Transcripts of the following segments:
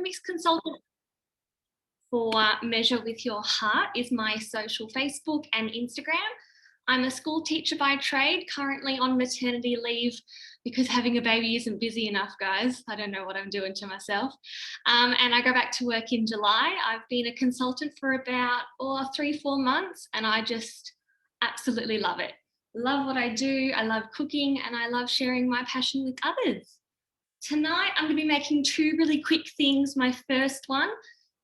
Thermomix consultant for Measure With Your Heart is my social Facebook and Instagram. I'm a school teacher by trade, currently on maternity leave because having a baby isn't busy enough, guys. I don't know what I'm doing to myself. And I go back to work in July. I've been a consultant for about 3-4 months, and I just absolutely love it. Love what I do. I love cooking, and I love sharing my passion with others. Tonight, I'm going to be making 2 really quick things. My first one,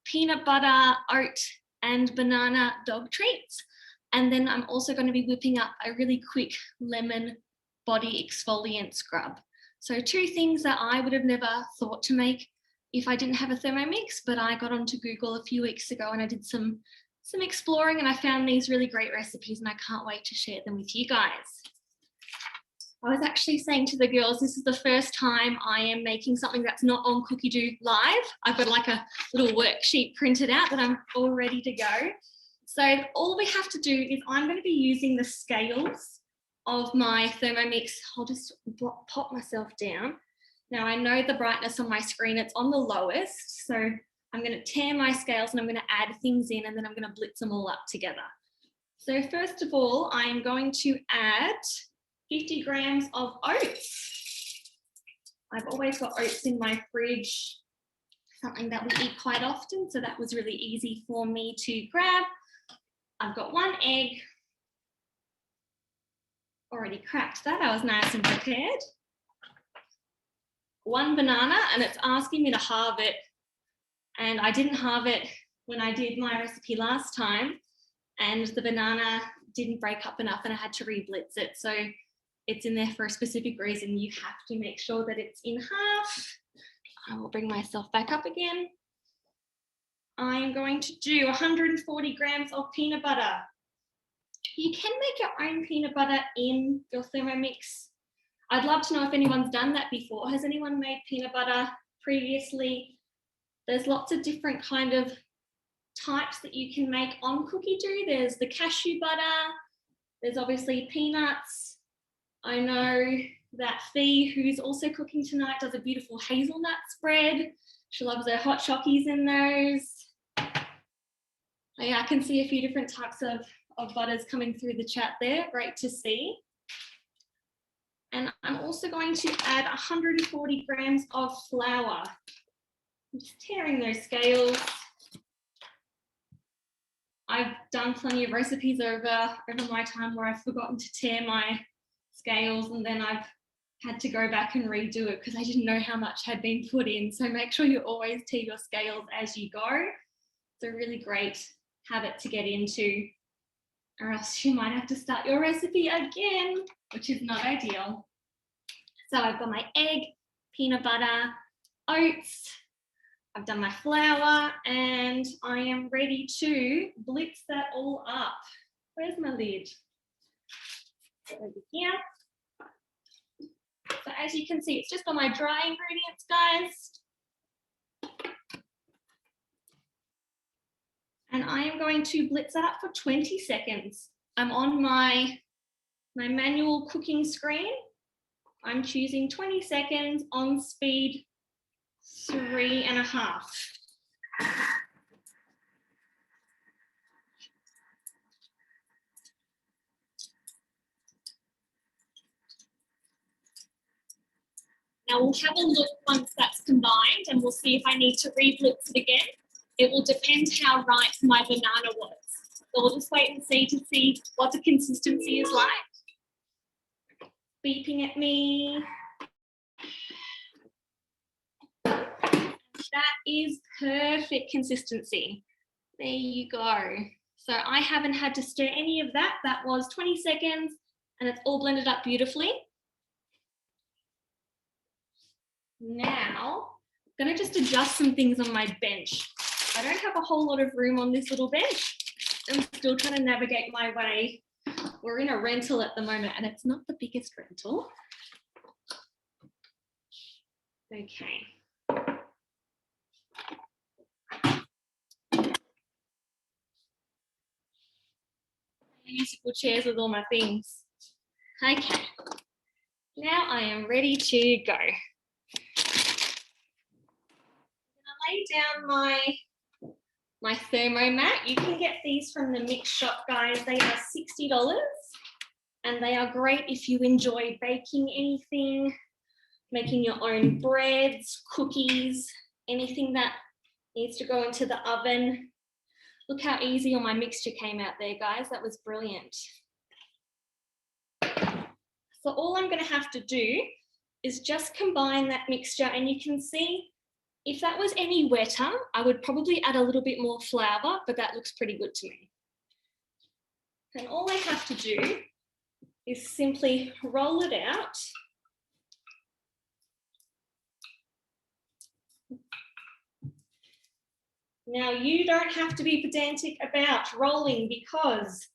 peanut butter, oat, and banana dog treats. And then I'm also going to be whipping up a really quick lemon body exfoliant scrub. So 2 things that I would have never thought to make if I didn't have a Thermomix, but I got onto Google a few weeks ago and I did some exploring, and I found these really great recipes, and I can't wait to share them with you guys. I was actually saying to the girls, this is the first time I am making something that's not on Cookie Do Live. I've got like a little worksheet printed out that I'm all ready to go. So all we have to do is I'm going to be using the scales of my Thermomix. I'll just pop myself down. Now I know the brightness on my screen, it's on the lowest. So I'm going to tear my scales and I'm going to add things in, and then I'm going to blitz them all up together. So first of all, I'm going to add 50 grams of oats. I've always got oats in my fridge, something that we eat quite often, so that was really easy for me to grab. I've got 1 egg, already cracked that, I was nice and prepared. 1 banana, and it's asking me to halve it, and I didn't halve it when I did my recipe last time, and the banana didn't break up enough and I had to re-blitz it. So it's in there for a specific reason. You have to make sure that it's in half. I will bring myself back up again. I am going to do 140 grams of peanut butter. You can make your own peanut butter in your Thermomix. I'd love to know if anyone's done that before. Has anyone made peanut butter previously? There's lots of different kind of types that you can make on Cookie Do. There's the cashew butter. There's obviously peanuts. I know that Fee, who's also cooking tonight, does a beautiful hazelnut spread. She loves her hot chockies in those. Yeah, I can see a few different types of butters coming through the chat there. Great to see. And I'm also going to add 140 grams of flour. I'm just tearing those scales. I've done plenty of recipes over my time where I've forgotten to tear my scales, and then I've had to go back and redo it because I didn't know how much had been put in. So make sure you always tear your scales as you go. It's a really great habit to get into, or else you might have to start your recipe again, which is not ideal. So I've got my egg, peanut butter, oats, I've done my flour, and I am ready to blitz that all up. Where's my lid? Over here. So as you can see, it's just on my dry ingredients, guys. And I am going to blitz that up for 20 seconds. I'm on my manual cooking screen. I'm choosing 20 seconds on speed 3.5. Now we'll have a look once that's combined, and we'll see if I need to re-blitz it again. It will depend how ripe my banana was. So we'll just wait and see what the consistency is like. Beeping at me. That is perfect consistency. There you go. So I haven't had to stir any of that. That was 20 seconds and it's all blended up beautifully. Now, I'm going to just adjust some things on my bench. I don't have a whole lot of room on this little bench. I'm still trying to navigate my way. We're in a rental at the moment and it's not the biggest rental. Okay. Musical chairs with all my things. Okay. Now I am ready to go. I'm gonna lay down my Thermomat. You can get these from the mix shop, guys. They are $60 and they are great if you enjoy baking anything, making your own breads, cookies, anything that needs to go into the oven. Look how easy all my mixture came out there, guys. That was brilliant. So all I'm going to have to do is just combine that mixture, and you can see if that was any wetter, I would probably add a little bit more flour, but that looks pretty good to me. And all I have to do is simply roll it out. Now, you don't have to be pedantic about rolling because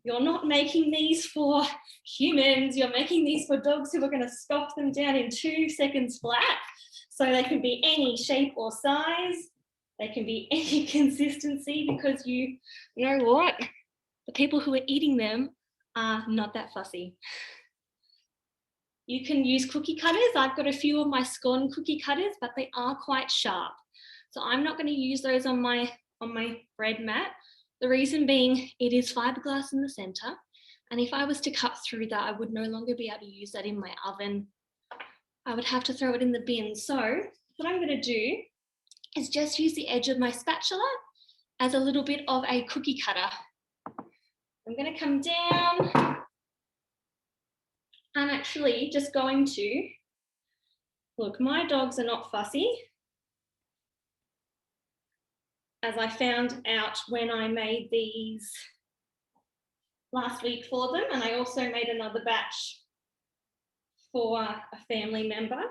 you're not making these for humans. You're making these for dogs who are going to scoff them down in 2 seconds flat. So they can be any shape or size. They can be any consistency because you know what? The people who are eating them are not that fussy. You can use cookie cutters. I've got a few of my scone cookie cutters, but they are quite sharp. So I'm not going to use those on my bread mat. The reason being it is fiberglass in the center. And if I was to cut through that, I would no longer be able to use that in my oven. I would have to throw it in the bin. So what I'm going to do is just use the edge of my spatula as a little bit of a cookie cutter. I'm going to come down. I'm actually just going to, look, my dogs are not fussy, as I found out when I made these last week for them, and I also made another batch for a family member.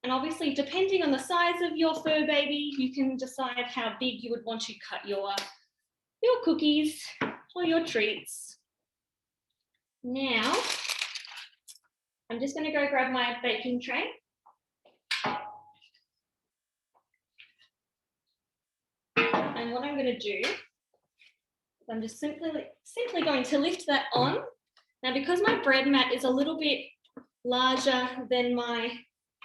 And obviously, depending on the size of your fur baby, you can decide how big you would want to cut your cookies or your treats. Now, I'm just going to go grab my baking tray. And what I'm going to do is I'm just simply going to lift that on. Now, because my bread mat is a little bit larger than my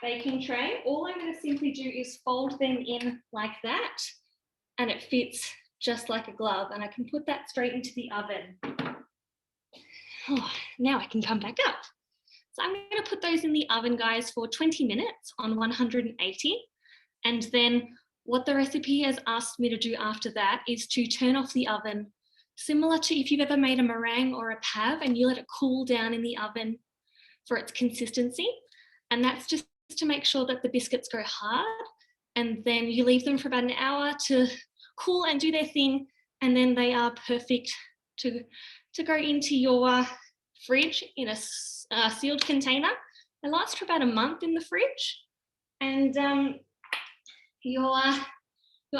baking tray, all I'm going to simply do is fold them in like that, and it fits just like a glove, and I can put that straight into the oven. Oh, now I can come back up. So I'm going to put those in the oven, guys, for 20 minutes on 180, and then what the recipe has asked me to do after that is to turn off the oven, similar to if you've ever made a meringue or a pav and you let it cool down in the oven for its consistency. And that's just to make sure that the biscuits go hard, and then you leave them for about an hour to cool and do their thing, and then they are perfect to go into your fridge in a sealed container. They last for about a month in the fridge, and your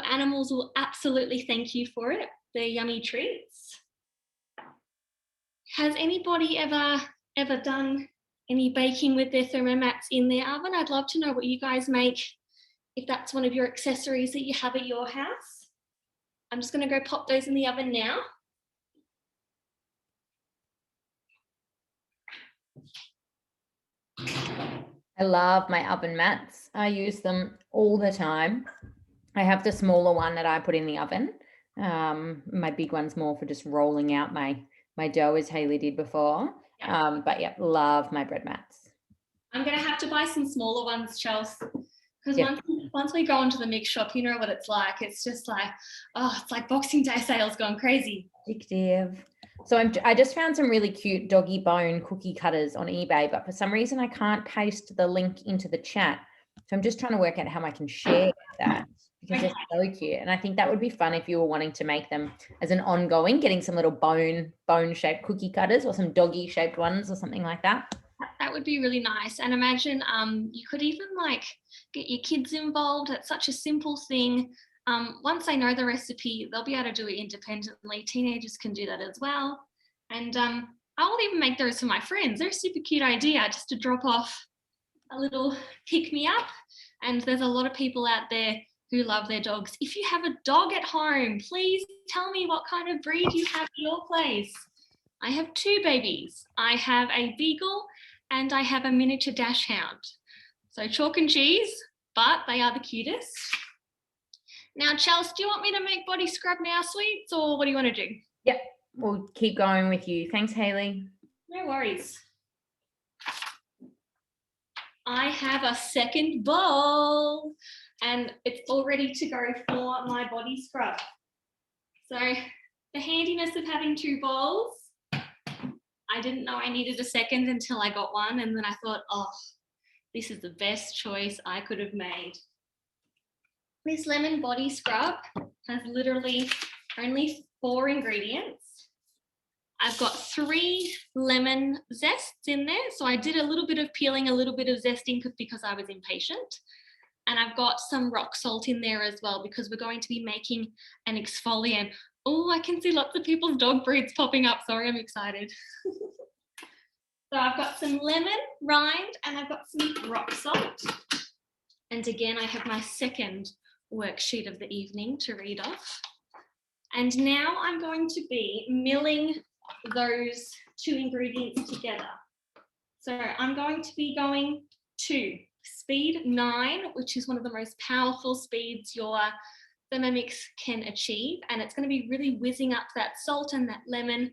animals will absolutely thank you for it. They're yummy treats. Has anybody ever done any baking with their Thermomats in their oven? I'd love to know what you guys make, if that's one of your accessories that you have at your house. I'm just going to go pop those in the oven now. I love my oven mats. I use them all the time. I have the smaller one that I put in the oven. My big one's more for just rolling out my dough, as Hayley did before. Yeah. But yeah, love my bread mats. I'm going to have to buy some smaller ones, Chelsea, because once we go into the mix shop, you know what it's like. It's just like, oh, it's like Boxing Day sales gone crazy. Addictive. So I just found some really cute doggy bone cookie cutters on eBay, but for some reason I can't paste the link into the chat. So I'm just trying to work out how I can share that, because they're so cute. And I think that would be fun if you were wanting to make them as an ongoing, getting some little bone-shaped cookie cutters or some doggy-shaped ones or something like that. That would be really nice. And imagine you could even like get your kids involved. It's such a simple thing. Once they know the recipe, they'll be able to do it independently. Teenagers can do that as well. And I will even make those for my friends. They're a super cute idea, just to drop off a little pick-me-up. And there's a lot of people out there who love their dogs. If you have a dog at home, please tell me what kind of breed you have at your place. I have 2 babies. I have a beagle and I have a miniature dachshund. So chalk and cheese, but they are the cutest. Now, Chelsea, do you want me to make body scrub now, sweets, or what do you want to do? Yep, we'll keep going with you. Thanks, Hayley. No worries. I have a second bowl and it's all ready to go for my body scrub. So the handiness of having 2 bowls, I didn't know I needed a second until I got one, and then I thought, oh, this is the best choice I could have made. This lemon body scrub has literally only 4 ingredients. I've got 3 lemon zests in there. So I did a little bit of peeling, a little bit of zesting because I was impatient. And I've got some rock salt in there as well because we're going to be making an exfoliant. Oh, I can see lots of people's dog breeds popping up. Sorry, I'm excited. So I've got some lemon rind and I've got some rock salt. And again, I have my second worksheet of the evening to read off. And now I'm going to be milling those 2 ingredients together. So I'm going to be going to speed 9, which is one of the most powerful speeds your Thermomix can achieve. And it's going to be really whizzing up that salt and that lemon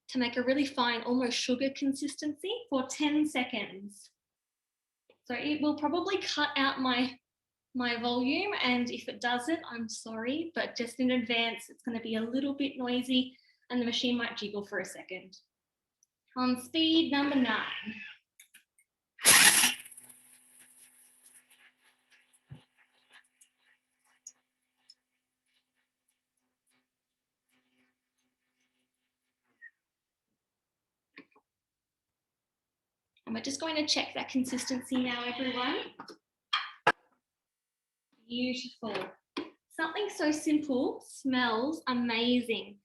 to make a really fine, almost sugar consistency for 10 seconds. So it will probably cut out my volume, and if it doesn't, I'm sorry, but just in advance, it's going to be a little bit noisy and the machine might jiggle for a second. On speed number 9. And we're just going to check that consistency now, everyone. Beautiful. Something so simple smells amazing.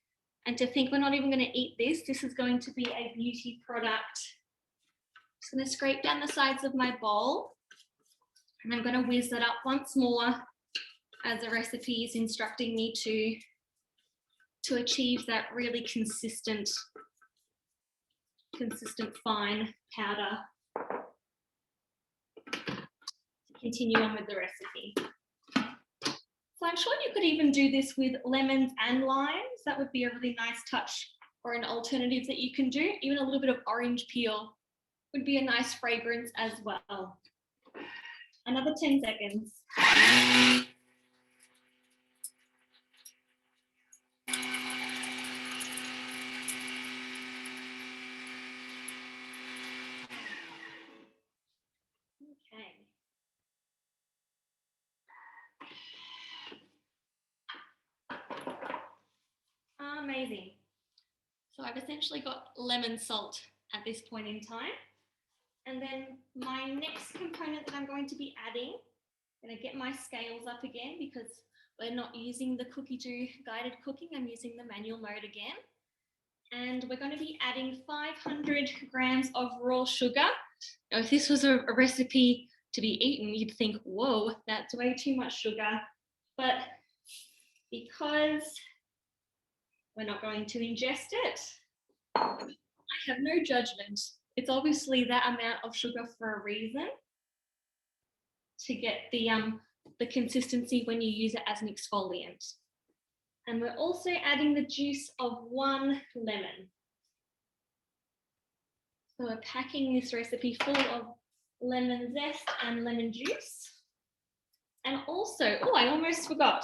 And to think we're not even going to eat this, this is going to be a beauty product. Just going to scrape down the sides of my bowl. And I'm going to whiz that up once more as the recipe is instructing me to achieve that really consistent fine powder. Continue on with the recipe. So I'm sure you could even do this with lemons and limes. That would be a really nice touch, or an alternative that you can do. Even a little bit of orange peel would be a nice fragrance as well. Another 10 seconds. Okay. Amazing. So I've essentially got lemon salt at this point in time. And then my next component that I'm going to be adding, I'm going to get my scales up again because we're not using the cookie do guided cooking. I'm using the manual mode again. And we're going to be adding 500 grams of raw sugar. Now, if this was a recipe to be eaten, you'd think, whoa, that's way too much sugar. But because we're not going to ingest it, I have no judgment. It's obviously that amount of sugar for a reason, to get the consistency when you use it as an exfoliant. And we're also adding the juice of 1 lemon. So we're packing this recipe full of lemon zest and lemon juice. And also, oh, I almost forgot,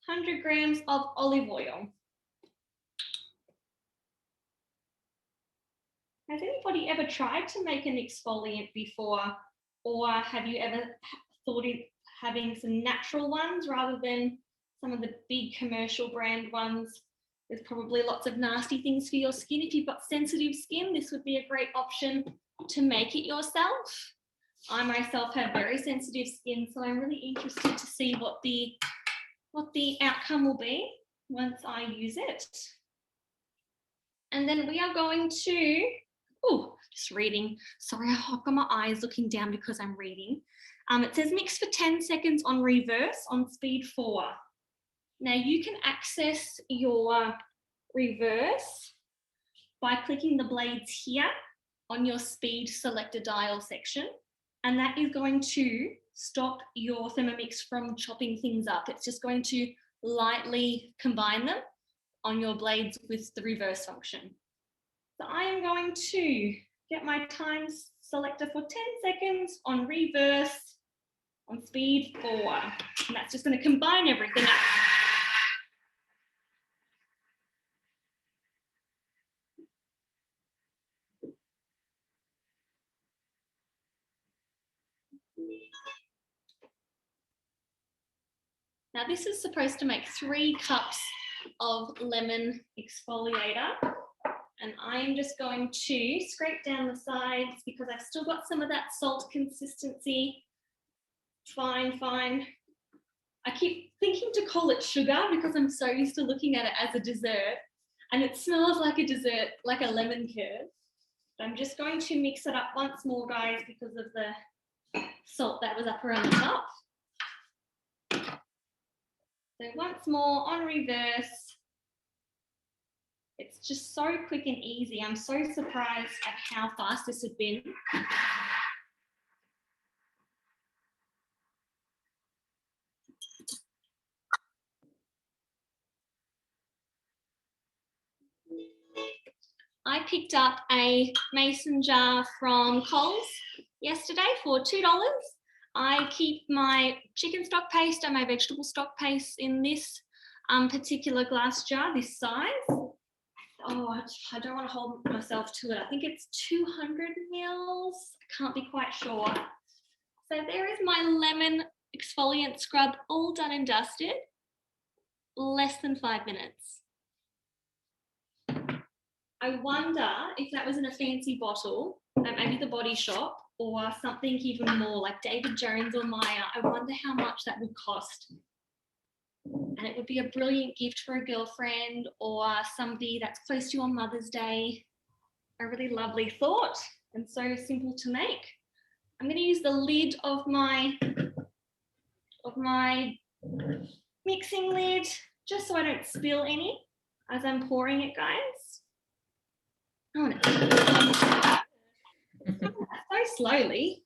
100 grams of olive oil. Has anybody ever tried to make an exfoliant before, or have you ever thought of having some natural ones rather than some of the big commercial brand ones? There's probably lots of nasty things for your skin. If you've got sensitive skin, this would be a great option to make it yourself. I myself have very sensitive skin, so I'm really interested to see what the outcome will be once I use it. And then we are going to, oh, just reading. Sorry, I've got my eyes looking down because I'm reading. It says mix for 10 seconds on reverse on speed 4. Now you can access your reverse by clicking the blades here on your speed selector dial section. And that is going to stop your Thermomix from chopping things up. It's just going to lightly combine them on your blades with the reverse function. So I am going to get my time selector for 10 seconds on reverse, on speed 4. And that's just going to combine everything up. Now this is supposed to make 3 cups of lemon exfoliator. And I'm just going to scrape down the sides because I've still got some of that salt consistency. Fine, fine. I keep thinking to call it sugar because I'm so used to looking at it as a dessert, and it smells like a dessert, like a lemon curd. But I'm just going to mix it up once more, guys, because of the salt that was up around the top. So once more on reverse. It's just so quick and easy. I'm so surprised at how fast this has been. I picked up a mason jar from Coles yesterday for $2. I keep my chicken stock paste and my vegetable stock paste in this particular glass jar, this size. Oh, I don't want to hold myself to it. I think it's 200 mils. I can't be quite sure. So there is my lemon exfoliant scrub all done and dusted. Less than 5 minutes. I wonder if that was in a fancy bottle, maybe the Body Shop, or something even more like David Jones or Maya. I wonder how much that would cost. And it would be a brilliant gift for a girlfriend or somebody that's close to you on Mother's Day. A really lovely thought and so simple to make. I'm going to use the lid of my mixing lid just so I don't spill any as I'm pouring it, guys. Oh, no. So slowly.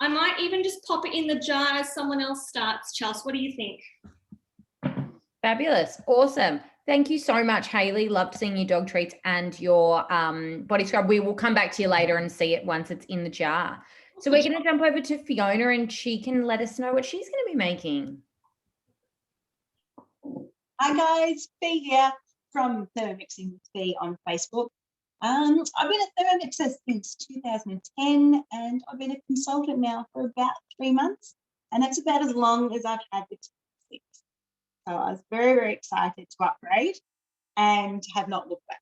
I might even just pop it in the jar as someone else starts. Chelsea, what do you think? Fabulous. Awesome. Thank you so much, Hayley. Loved seeing your dog treats and your body scrub. We will come back to you later and see it once it's in the jar. So we're going to jump over to Fiona and she can let us know what she's going to be making. Hi guys, Fee here from Thermomixing with Fee on Facebook. I've been at Thermomix since 2010 and I've been a consultant now for about 3 months, and that's about as long as I've had the Thermomix. So I was very, very excited to upgrade and have not looked back.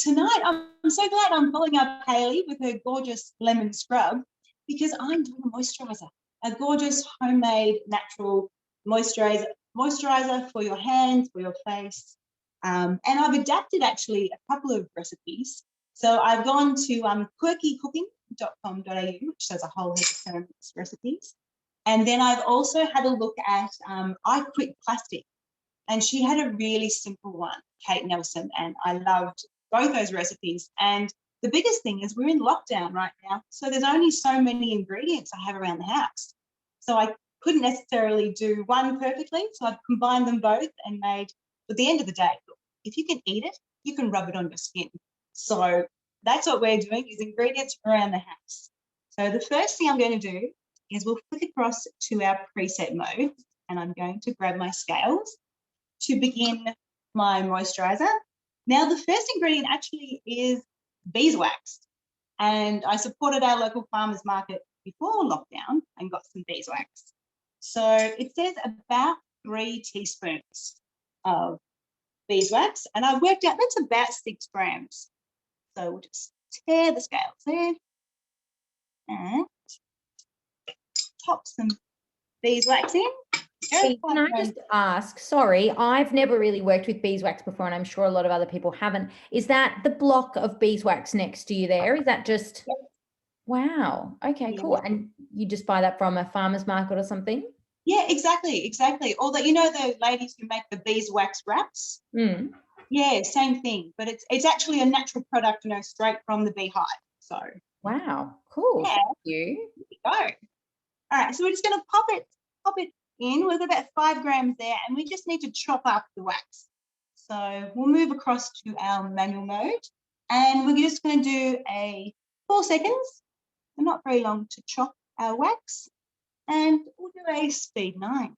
Tonight, I'm so glad I'm following up Hayley with her gorgeous lemon scrub because I'm doing a moisturiser, a gorgeous homemade natural moisturizer for your hands, for your face. And I've adapted actually a couple of recipes. So I've gone to quirkycooking.com.au, which has a whole heap of Thermomix recipes. And then I've also had a look at I Quit Plastic. And she had a really simple one, Kate Nelson, and I loved both those recipes. And the biggest thing is we're in lockdown right now. So there's only so many ingredients I have around the house. So I couldn't necessarily do one perfectly. So I've combined them both and made, at the end of the day, look, if you can eat it, you can rub it on your skin. So that's what we're doing, is ingredients around the house. So the first thing I'm going to do is we'll flick across to our preset mode, and I'm going to grab my scales to begin my moisturizer. Now, the first ingredient actually is beeswax, and I supported our local farmers market before lockdown and got some beeswax. So it says about 3 teaspoons of beeswax, and I worked out that's about 6 grams. So we'll just tear the scales there and pop some beeswax in. Can I just ask, sorry, I've never really worked with beeswax before, and I'm sure a lot of other people haven't. Is that the block of beeswax next to you there? Is that just, Yep. Wow, okay, cool. And you just buy that from a farmer's market or something? Yeah, exactly. Or the, you know, the ladies who make the beeswax wraps? Mm. Yeah, same thing, but it's actually a natural product, you know, straight from the beehive. So wow, cool. yeah. Thank you. There you go. All right, so we're just going to pop it in with about 5 grams there, and we just need to chop up the wax. So we'll move across to our manual mode, and we're just going to do a 4 seconds, not very long, to chop our wax, and we'll do a speed 9.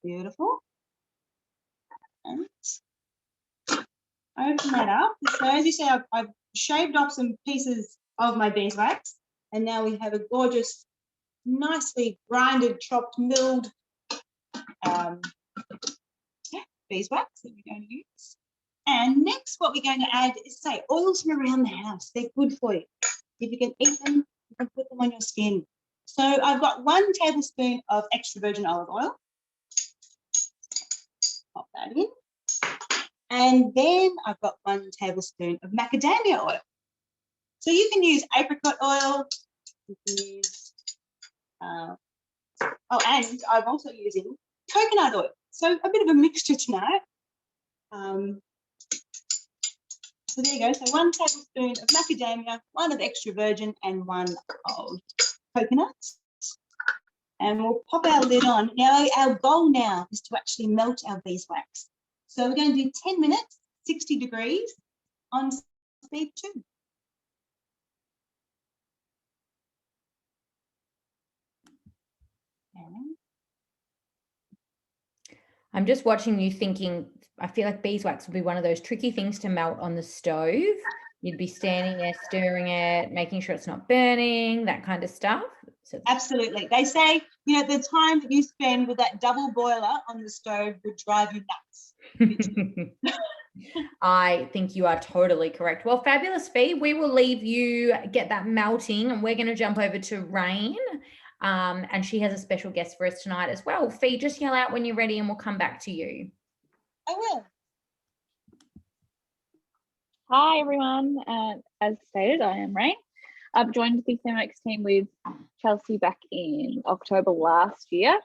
Beautiful. And open that up. So as you see, I've shaved off some pieces of my beeswax, and now we have a gorgeous, nicely grinded, chopped, milled beeswax that we're going to use. And next, what we're going to add is, say, oils from around the house. They're good for you. If you can eat them, you can put them on your skin. So I've got 1 tablespoon of extra virgin olive oil. Pop that in. And then I've got 1 tablespoon of macadamia oil. So you can use apricot oil. You can use, and I'm also using coconut oil. So a bit of a mixture tonight. So there you go. So 1 tablespoon of macadamia, 1 of extra virgin, and 1 of coconuts. And we'll pop our lid on. Now, our goal now is to actually melt our beeswax. So we're going to do 10 minutes, 60 degrees on speed 2. I'm just watching you thinking, I feel like beeswax would be one of those tricky things to melt on the stove. You'd be standing there stirring it, making sure it's not burning, that kind of stuff. So absolutely. They say, you know, the time that you spend with that double boiler on the stove would drive you nuts. I think you are totally correct. Well, fabulous, Fee. We will leave you get that melting, and we're going to jump over to Rain. And she has a special guest for us tonight as well. Fee, just yell out when you're ready and we'll come back to you. I will. Hi, everyone. As stated, I am Rain. I've joined the Thermomix team with Chelsea back in October last year.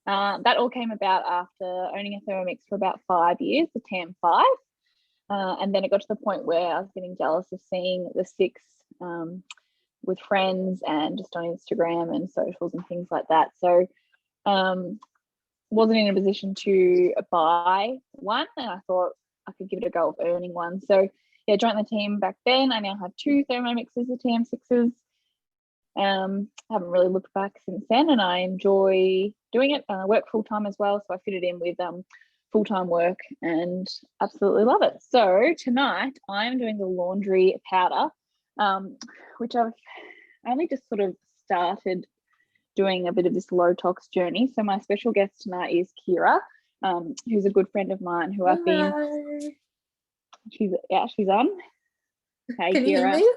That all came about after owning a Thermomix for about 5 years, the TAM5. And then it got to the point where I was getting jealous of seeing the 6 with friends and just on Instagram and socials and things like that. So wasn't in a position to buy one, and I thought I could give it a go of earning one. So yeah, joined the team back then. I now have 2 Thermomixes, the TM6s. Haven't really looked back since then, and I enjoy doing it. I work full-time as well, so I fit it in with full-time work and absolutely love it. So tonight I'm doing the laundry powder, which I've only just sort of started doing a bit of this low tox journey. So my special guest tonight is Kira, who's a good friend of mine who I've been. She's on. Hey, can Kira. you hear me?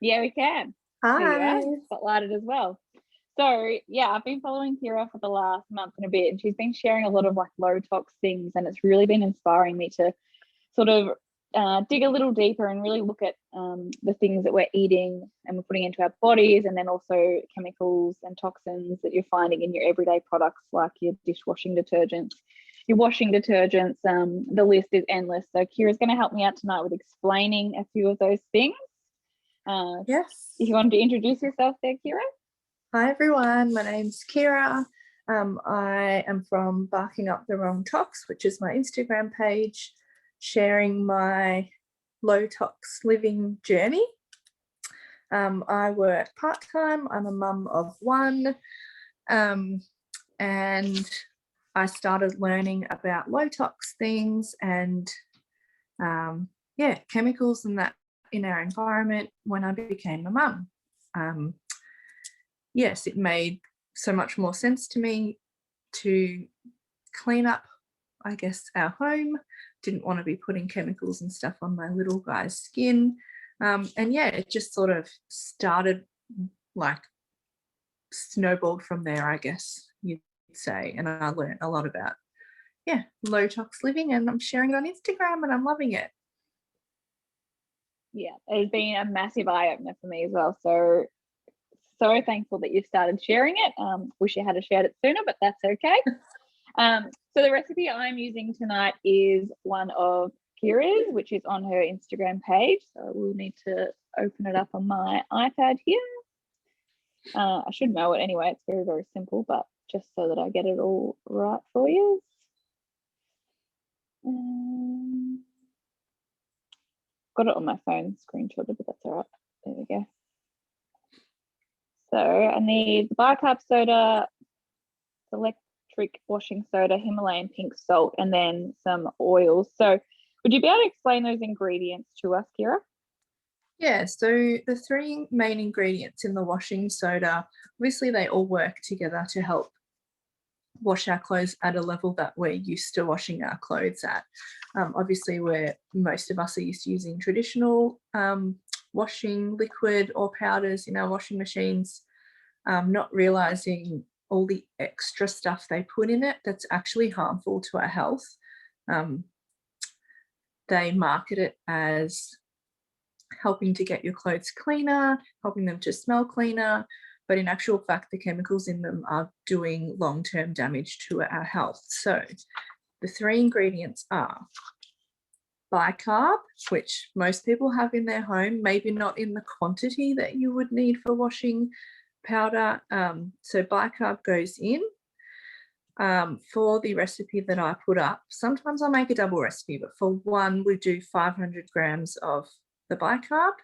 Yeah, we can. Hi. Spotlighted as well. So yeah, I've been following Kira for the last month and a bit, and she's been sharing a lot of like low tox things, and it's really been inspiring me to sort of dig a little deeper and really look at the things that we're eating and we're putting into our bodies, and then also chemicals and toxins that you're finding in your everyday products like your dishwashing detergents, your washing detergents. The list is endless. So Kira's going to help me out tonight with explaining a few of those things. Yes. If you wanted to introduce yourself there, Kira. Hi everyone, my name's Kira. I am from Barking Up the Wrong Tox, which is my Instagram page, sharing my low tox living journey. I work part-time. I'm a mum of 1, and I started learning about low tox things and chemicals and that in our environment when I became a mum. Yes, it made so much more sense to me to clean up, I guess, our home. Didn't want to be putting chemicals and stuff on my little guy's skin. And yeah, it just sort of started, like, snowballed from there, I guess you'd say. And I learned a lot about, low tox living, and I'm sharing it on Instagram and I'm loving it. Yeah, it's been a massive eye-opener for me as well. So thankful that you started sharing it. Wish you had shared it sooner, but that's okay. So the recipe I'm using tonight is one of Kira's, which is on her Instagram page. So we'll need to open it up on my iPad here. I should know it anyway. It's very, very simple, but just so that I get it all right for you. Got it on my phone screenshotted, but that's all right. There we go. So I need the bicarb soda, electric washing soda, Himalayan pink salt, and then some oils. So would you be able to explain those ingredients to us, Kira? Yeah, so the three main ingredients in the washing soda, obviously they all work together to help wash our clothes at a level that we're used to washing our clothes at. Obviously, most of us are used to using traditional washing liquid or powders in our washing machines, not realizing all the extra stuff they put in it that's actually harmful to our health. They market it as helping to get your clothes cleaner, helping them to smell cleaner, but in actual fact, the chemicals in them are doing long-term damage to our health. So the three ingredients are bicarb, which most people have in their home, maybe not in the quantity that you would need for washing powder. So bicarb goes in. For the recipe that I put up, sometimes I make a double recipe, but for one, we do 500 grams of the bicarb.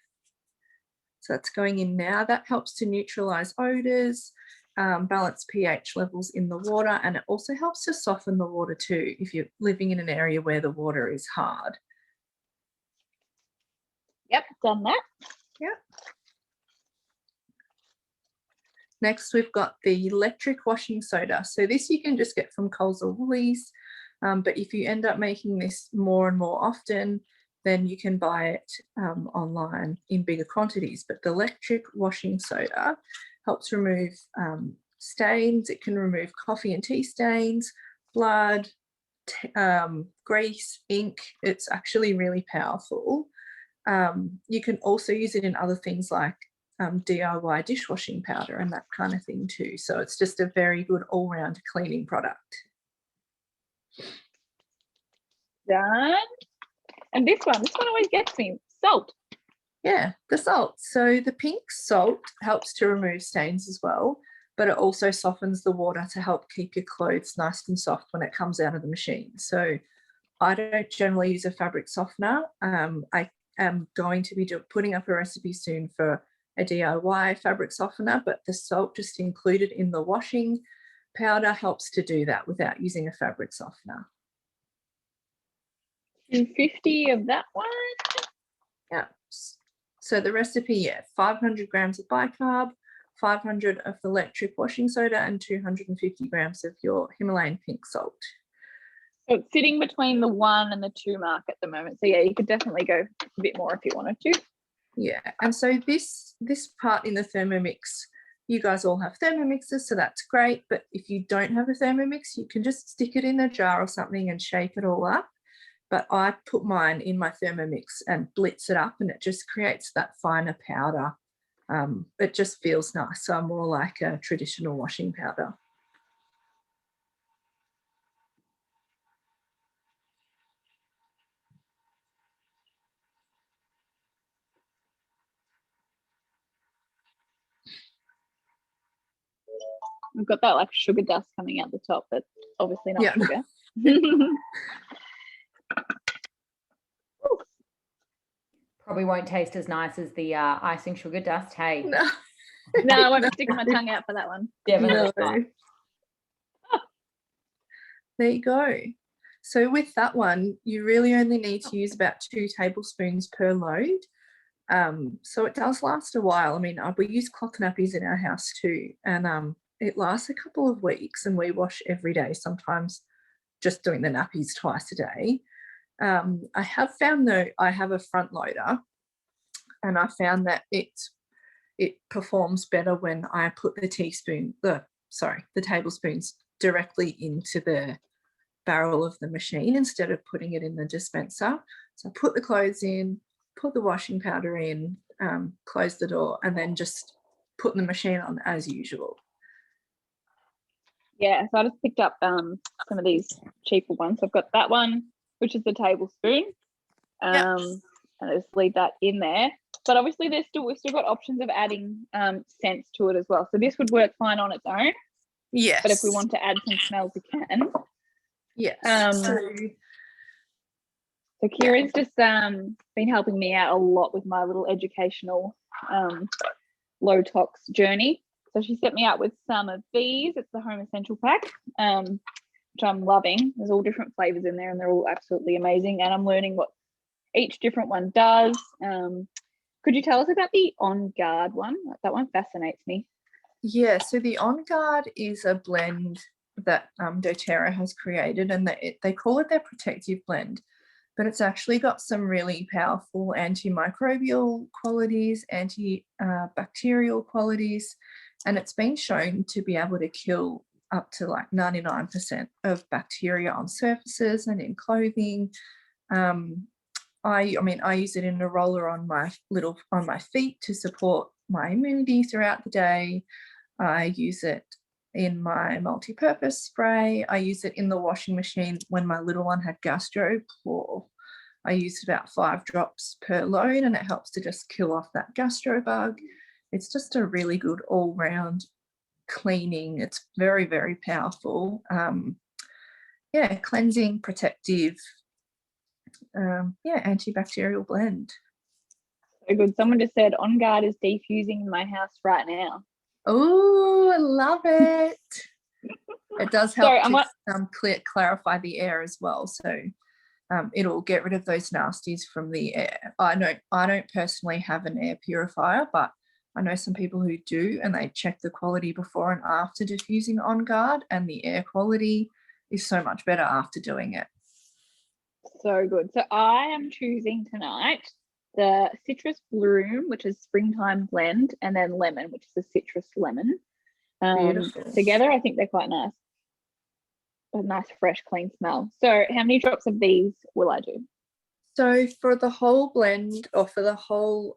So that's going in now. That helps to neutralize odors, balance pH levels in the water, and it also helps to soften the water too if you're living in an area where the water is hard. Yep, done that. Yep. Next, we've got the electric washing soda. So this you can just get from Coles or Woolies, but if you end up making this more and more often, then you can buy it online in bigger quantities. But the electric washing soda helps remove stains. It can remove coffee and tea stains, blood, grease, ink. It's actually really powerful. You can also use it in other things like DIY dishwashing powder and that kind of thing too. So it's just a very good all-round cleaning product. Done. And this one always gets me, salt. Yeah, the salt. So the pink salt helps to remove stains as well, but it also softens the water to help keep your clothes nice and soft when it comes out of the machine. So I don't generally use a fabric softener. I am going to be putting up a recipe soon for a DIY fabric softener, but the salt just included in the washing powder helps to do that without using a fabric softener. 250 of that one. Yeah. So the recipe, yeah, 500 grams of bicarb, 500 of the electric washing soda, and 250 grams of your Himalayan pink salt. So it's sitting between the 1 and the 2 mark at the moment. So yeah, you could definitely go a bit more if you wanted to. Yeah, and so this part in the Thermomix, you guys all have Thermomixes, so that's great. But if you don't have a Thermomix, you can just stick it in a jar or something and shake it all up. But I put mine in my Thermomix and blitz it up, and it just creates that finer powder. It just feels nice. So I'm more like a traditional washing powder. We've got that like sugar dust coming out the top, but obviously not sugar. Probably won't taste as nice as the icing sugar dust, hey? No, no, I won't stick my tongue out for that one. Definitely no. not. There you go. So with that one, you really only need to use about 2 tablespoons per load. So it does last a while. I mean, we use cloth nappies in our house too, and it lasts a couple of weeks, and we wash every day, sometimes just doing the nappies twice a day. I have found though, I have a front loader, and I found that it performs better when I put the tablespoons directly into the barrel of the machine instead of putting it in the dispenser. So I put the clothes in, put the washing powder in, close the door, and then just put the machine on as usual. Yeah, so I just picked up some of these cheaper ones. So I've got that one, which is the tablespoon. And I just leave that in there. But obviously we've still got options of adding scents to it as well. So this would work fine on its own. Yes. But if we want to add some smells, we can. Yes. So Kira's just been helping me out a lot with my little educational low tox journey. So she set me up with some of these. It's the Home Essential Pack, which I'm loving. There's all different flavors in there and they're all absolutely amazing. And I'm learning what each different one does. Could you tell us about the On Guard one? That one fascinates me. Yeah, so the On Guard is a blend that doTERRA has created, and they call it their protective blend, but it's actually got some really powerful antimicrobial qualities, antibacterial qualities, and it's been shown to be able to kill up to like 99% of bacteria on surfaces and in clothing. I use it in a roller on my feet to support my immunity throughout the day. I use it in my multi-purpose spray. I use it in the washing machine when my little one had gastro. I used about 5 drops per load, and it helps to just kill off that gastro bug. It's just a really good all-round cleaning. It's very, very powerful. Cleansing, protective, antibacterial blend. So good. Someone just said On Guard is defusing in my house right now. Oh, I love it. It does help clarify the air as well. So it'll get rid of those nasties from the air. I don't personally have an air purifier, but I know some people who do, and they check the quality before and after diffusing On Guard, and the air quality is so much better after doing it. So good. So I am choosing tonight the Citrus Bloom, which is springtime blend, and then lemon, which is a citrus lemon. Beautiful. Together, I think they're quite nice. A nice, fresh, clean smell. So how many drops of these will I do? So for the whole blend, or for the whole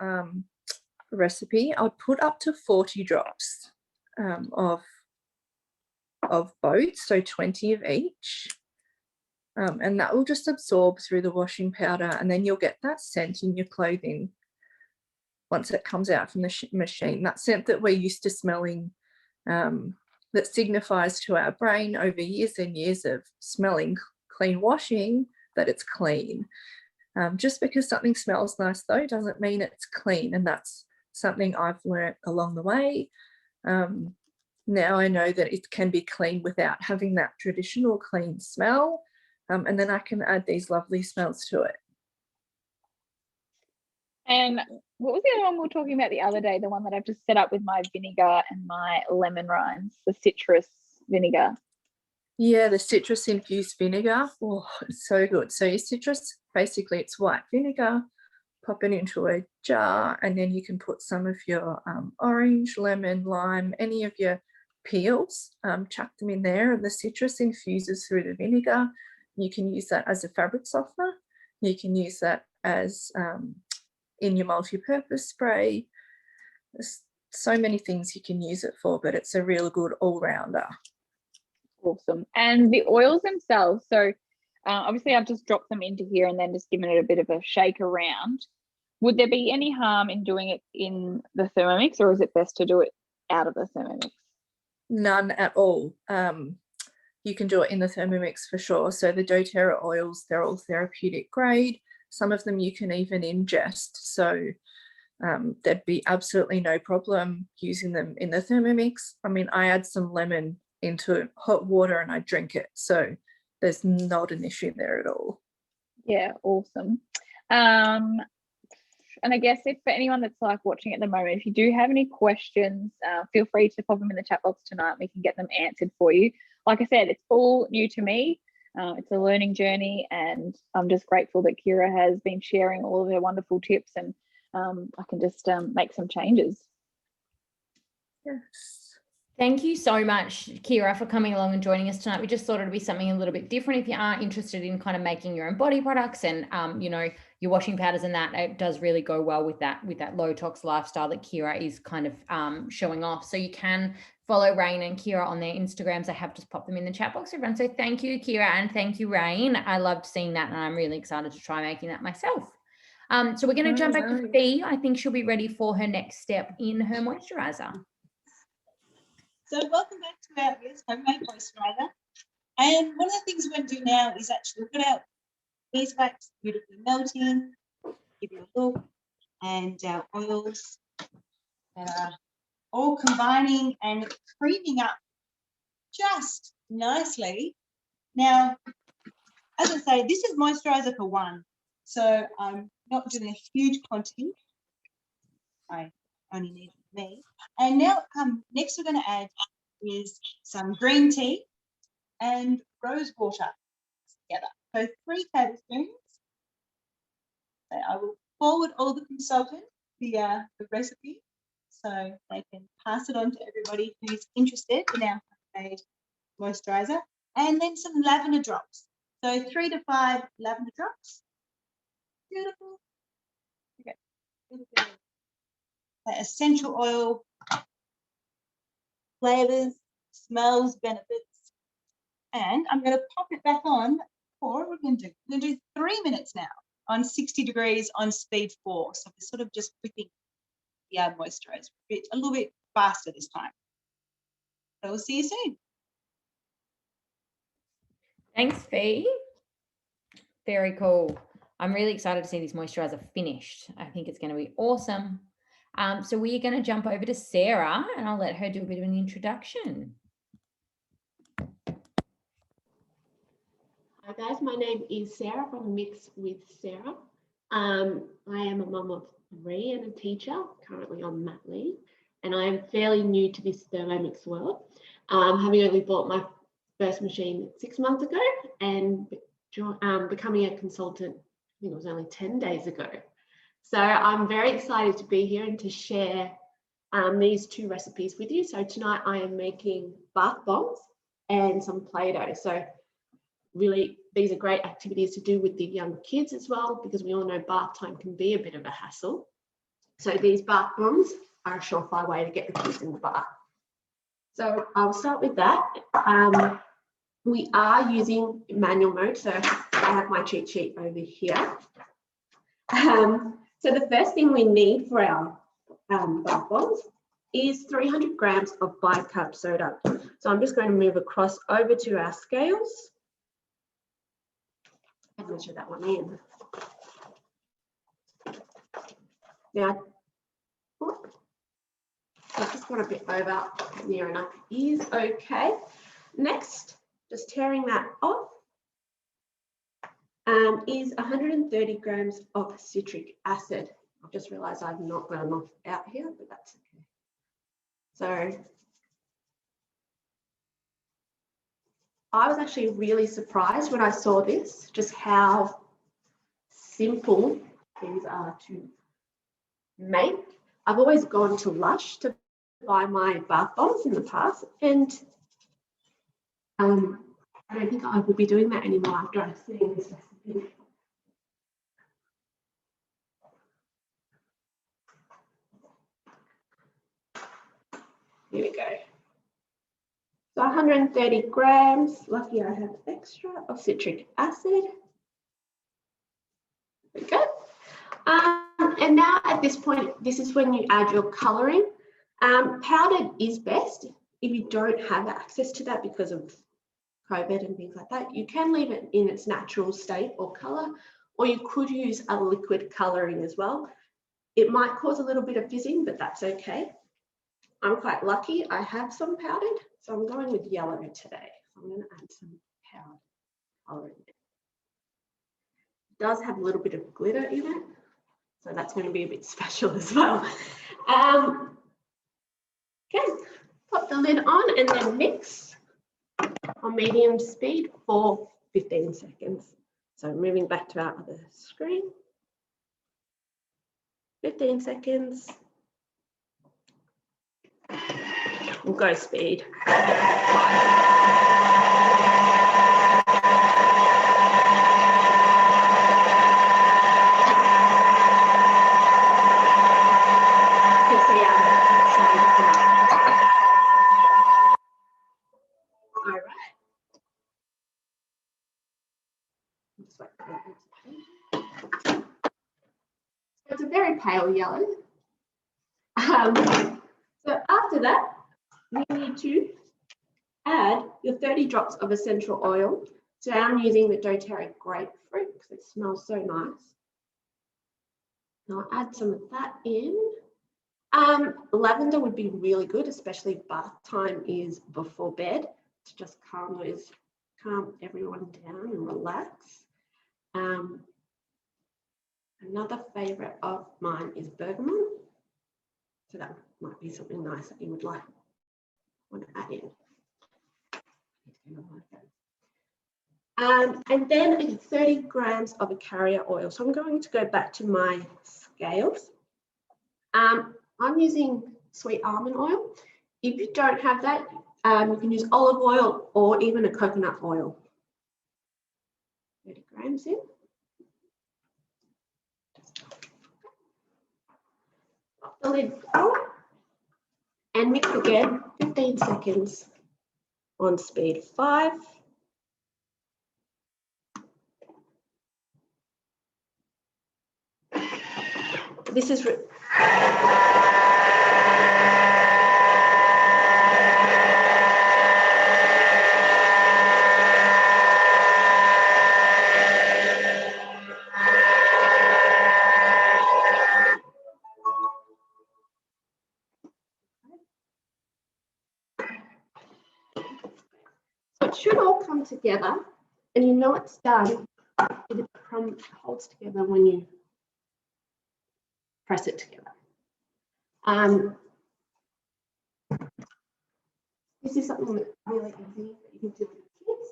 recipe, I'll put up to 40 drops of both, so 20 of each. And that will just absorb through the washing powder, and then you'll get that scent in your clothing once it comes out from the machine. That scent that we're used to smelling, that signifies to our brain over years and years of smelling clean washing that it's clean. Just because something smells nice though doesn't mean it's clean, and that's something I've learnt along the way. Now I know that it can be clean without having that traditional clean smell. And then I can add these lovely smells to it. And what was the other one we were talking about the other day? The one that I've just set up with my vinegar and my lemon rinds, the citrus vinegar. Yeah, the citrus infused vinegar. Oh, it's so good. So your citrus, basically it's white vinegar, pop it into a jar, and then you can put some of your orange, lemon, lime, any of your peels, chuck them in there, and the citrus infuses through the vinegar. You can use that as a fabric softener. You can use that as in your multi-purpose spray. There's so many things you can use it for, but it's a real good all-rounder. Awesome. And the oils themselves, so obviously I've just dropped them into here and then just given it a bit of a shake around. Would there be any harm in doing it in the Thermomix, or is it best to do it out of the Thermomix? None at all. You can do it in the Thermomix for sure. So the doTERRA oils, they're all therapeutic grade. Some of them you can even ingest. So there'd be absolutely no problem using them in the Thermomix. I mean, I add some lemon into hot water and I drink it. So there's not an issue there at all. Yeah, awesome. And I guess if for anyone that's like watching at the moment, if you do have any questions, feel free to pop them in the chat box tonight. We can get them answered for you. Like I said, it's all new to me. It's a learning journey, and I'm just grateful that Kira has been sharing all of her wonderful tips, and I can just make some changes. Yes. Thank you so much, Kira, for coming along and joining us tonight. We just thought it'd be something a little bit different. If you are interested in kind of making your own body products and, your washing powders and that, it does really go well with that low tox lifestyle that Kira is kind of showing off. So you can follow Rain and Kira on their Instagrams. I have just popped them in the chat box, everyone. So thank you, Kira, and thank you, Rain. I loved seeing that, and I'm really excited to try making that myself. So we're going to jump back to Fee. I think she'll be ready for her next step in her moisturizer. So welcome back to our homemade moisturizer. And one of the things we're going to do now is actually look at our beeswax beautifully melting, give you a look, and our oils that are all combining and creaming up just nicely. Now, as I say, this is moisturizer for one. So I'm not doing a huge quantity. I only need me. And now next we're going to add is some green tea and rose water together. So 3 tablespoons. So I will forward all the consultants the recipe so they can pass it on to everybody who's interested in our homemade moisturizer. And then some lavender drops. So 3 to 5 lavender drops. Beautiful. Okay. The essential oil, flavors, smells, benefits. And I'm going to pop it back on for what we're going to do. We're going to do 3 minutes now on 60 degrees on speed 4. So we're sort of just whipping the moisturizer a little bit faster this time. So we'll see you soon. Thanks, Fee. Very cool. I'm really excited to see this moisturizer finished. I think it's going to be awesome. So we're going to jump over to Sarah, and I'll let her do a bit of an introduction. Hi guys, my name is Sarah from Mix with Sarah. I am a mum of 3 and a teacher, currently on mat leave, and I am fairly new to this Thermomix world, having only bought my first machine 6 months ago and becoming a consultant, I think it was only 10 days ago. So I'm very excited to be here and to share these 2 recipes with you. So tonight I am making bath bombs and some Play-Doh. So really, these are great activities to do with the young kids as well, because we all know bath time can be a bit of a hassle. So these bath bombs are a surefire way to get the kids in the bath. So I'll start with that. We are using manual mode, so I have my cheat sheet over here. So the first thing we need for our bath bombs is 300 grams of bicarb soda. So I'm just going to move across over to our scales and measure that one in. Now, I just got a bit over near enough is okay. Next, just tearing that off, is 130 grams of citric acid. I've just realized I've not got enough out here, but that's okay. So I was actually really surprised when I saw this, just how simple these are to make. I've always gone to Lush to buy my bath bombs in the past, and I don't think I will be doing that anymore after I've seen this recipe. Here we go. So 130 grams, lucky I have extra, of citric acid. There we go. And now at this point, this is when you add your colouring. Powdered is best if you don't have access to that because of COVID and things like that. You can leave it in its natural state or colour, or you could use a liquid colouring as well. It might cause a little bit of fizzing, but that's okay. I'm quite lucky. I have some powdered, so I'm going with yellow today. I'm going to add some powdered colouring. It does have a little bit of glitter in it, so that's going to be a bit special as well. Okay, pop the lid on and then mix on medium speed for 15 seconds. So moving back to our other screen. 15 seconds. We'll go speed. it's a very pale yellow. So after that, you need to add your 30 drops of essential oil. So I'm using the doTERRA grapefruit because it smells so nice. And I'll add some of that in. Lavender would be really good, especially if bath time is before bed, to just calm everyone down and relax. Another favorite of mine is bergamot. So that might be something nice that you would want to add in. And then 30 grams of a carrier oil. So I'm going to go back to my scales. I'm using sweet almond oil. If you don't have that, you can use olive oil or even a coconut oil. 30 grams in. Pop the lid on and mix again, 15 seconds on speed 5. This is so it should all come together, and you know it's done. It holds together when you press it together. This is something that's really easy that you can do with kids.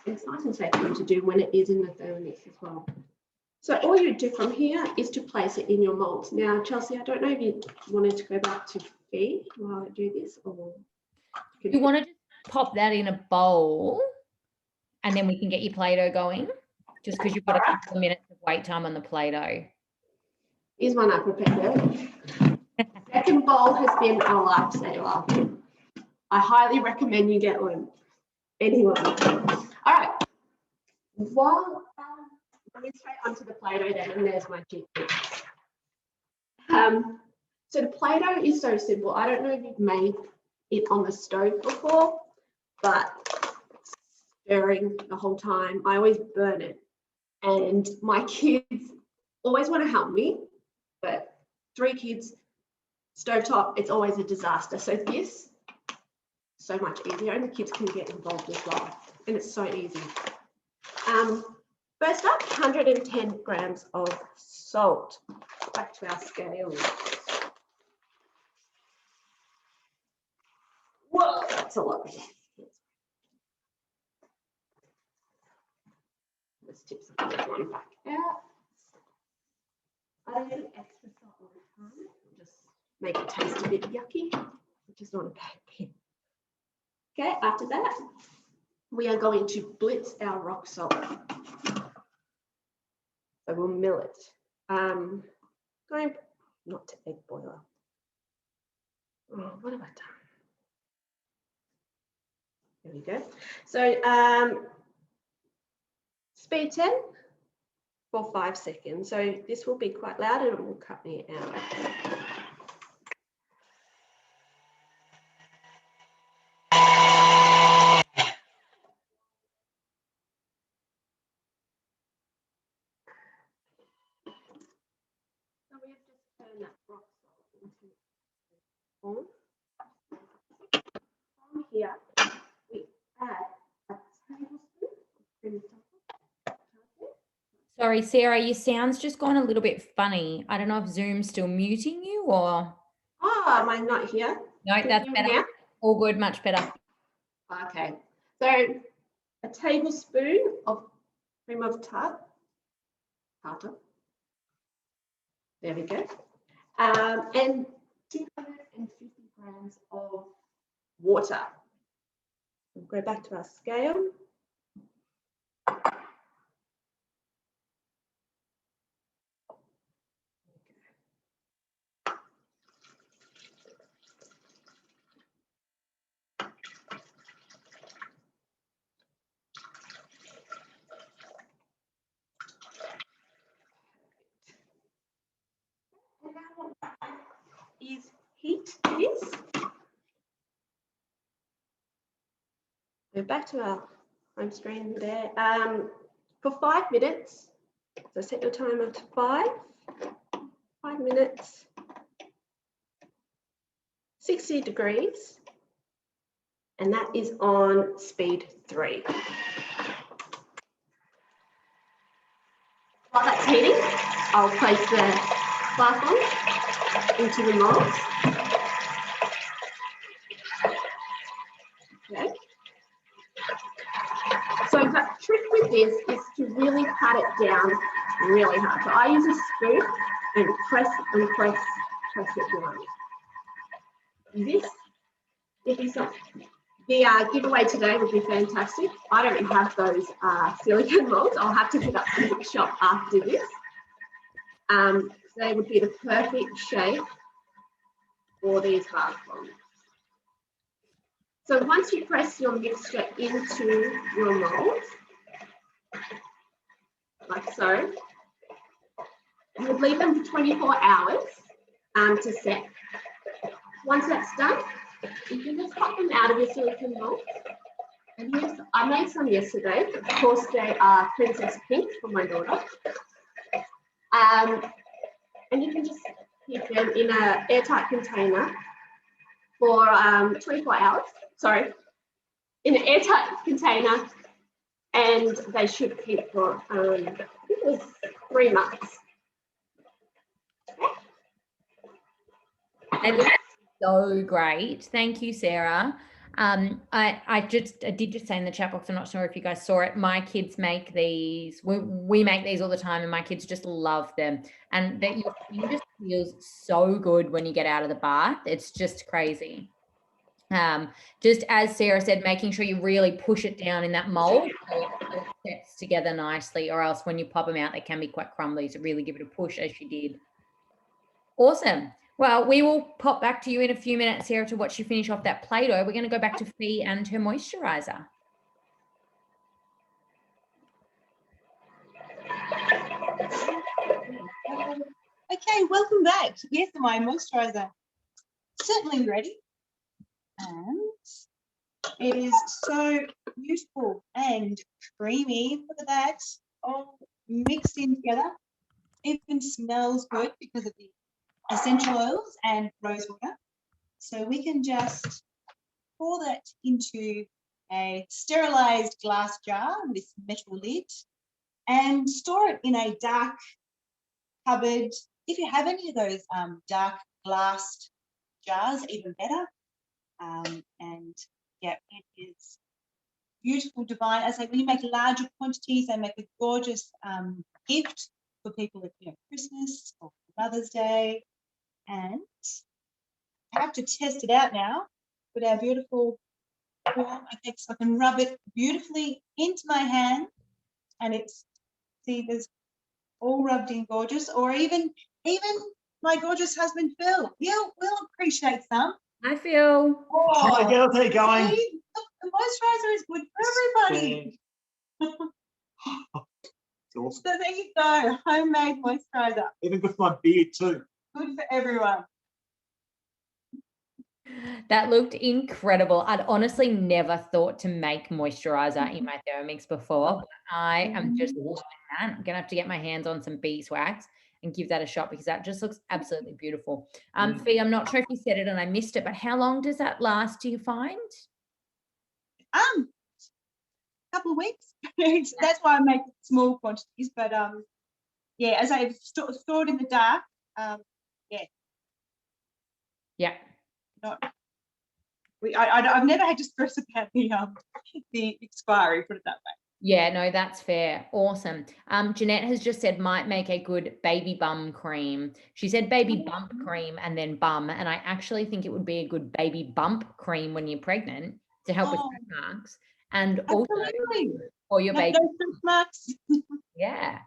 It's nice and safe for them to do when it is in the Thermomix as well. So all you do from here is to place it in your molds. Now, Chelsea, I don't know if you wanted to go back to feed while I do this, or You want to just pop that in a bowl and then we can get your Play-Doh going, just because you've got a couple of minutes of wait time on the Play-Doh. Here's one I prepared. Second bowl has been a lifesaver. I highly recommend you get one. Anyone. All right. While going straight onto the Play-Doh then, and there's my cheat sheet. So the Play-Doh is so simple. I don't know if you've made it on the stove before, but stirring the whole time, I always burn it. And my kids always want to help me, but 3 kids, stovetop, it's always a disaster. So this, so much easier, and the kids can get involved as well. And it's so easy. First up, 110 grams of salt. Back to our scales. Whoa, that's a lot. Let's tip some of this one back out. I don't get extra salt all the time. Just make it taste a bit yucky, which is not a bad thing. Okay, after that, we are going to blitz our rock salt. So we'll mill it. Going not to egg boiler. Oh, what have I done? There we go. So speed 10 for 5 seconds. So this will be quite loud and it will cut me out. So we have just turned that rock salt into form. From here, we add a tablespoon of cream chocolate. Sorry, Sarah, your sound's just gone a little bit funny. I don't know if Zoom's still muting you or... Oh, am I not here? No, Can you that's hear me better. now? All good, much better. Okay, so a tablespoon of cream of tartar. There we go. And 250 grams of water. We'll go back to our scale. heat this. Go back to our home screen there. For 5 minutes, so set your timer to 5 minutes, 60 degrees, and that is on speed 3. While that's heating, I'll place the flacon into the mould. Okay. So the trick with this is to really pat it down really hard. So I use a spoon and press it down. This, if you saw, the giveaway today would be fantastic. I don't have those silicone molds. I'll have to pick up some at the shop after this. They would be the perfect shape for these bath bombs. So once you press your mixture into your mold, like so, you would leave them for 24 hours to set. Once that's done, you can just pop them out of your silicone mold. And here's, I made some yesterday. Of course, they are Princess Pink for my daughter. And you can just keep them in an airtight container for 24 hours. Sorry, in an airtight container, and they should keep for I think it was 3 months. And that's so great. Thank you, Sarah. I did just say in the chat box, I'm not sure if you guys saw it, my kids make these, we make these all the time, and my kids just love them. And that your skin just feels so good when you get out of the bath. It's just crazy. Just as Sarah said, making sure you really push it down in that mold so it sets together nicely, or else when you pop them out, they can be quite crumbly. So really give it a push as you did. Awesome. Well, we will pop back to you in a few minutes, Sarah, to watch you finish off that Play-Doh. We're going to go back to Fee and her moisturiser. Okay, welcome back. Yes, my moisturiser certainly ready. And it is so beautiful and creamy. Look at that, all mixed in together. Even smells good because of the essential oils and rose water. So we can just pour that into a sterilized glass jar with metal lid and store it in a dark cupboard. If you have any of those dark glass jars, even better. And yeah, it is beautiful, divine. As I say, when you make larger quantities, they make a gorgeous gift for people at Christmas or Mother's Day. And I have to test it out now with our beautiful form. Okay, so I can rub it beautifully into my hand, and it's, see, there's all rubbed in gorgeous. Or even my gorgeous husband Phil, he'll appreciate some. Hi, Phil. Oh, Hi, girls, how you going? see, the moisturiser is good for everybody. It's awesome. So there you go, homemade moisturiser, Even good for my beard too. good for everyone. That looked incredible. I'd honestly never thought to make moisturizer in my Thermomix before. But I am just loving that. I'm gonna have to get my hands on some beeswax and give that a shot because that just looks absolutely beautiful. Fee, I'm not sure if you said it and I missed it, but how long does that last, do you find? Couple of weeks. That's why I make small quantities, but yeah, as I've stored in the dark, Yeah. I've never had to stress about the expiry, put it that way. Yeah, no, that's fair. Awesome. Jeanette has just said might make a good baby bum cream. She said baby bump cream and then bum, and I actually think it would be a good baby bump cream when you're pregnant to help with stretch marks, and also for your baby. Marks. Yeah.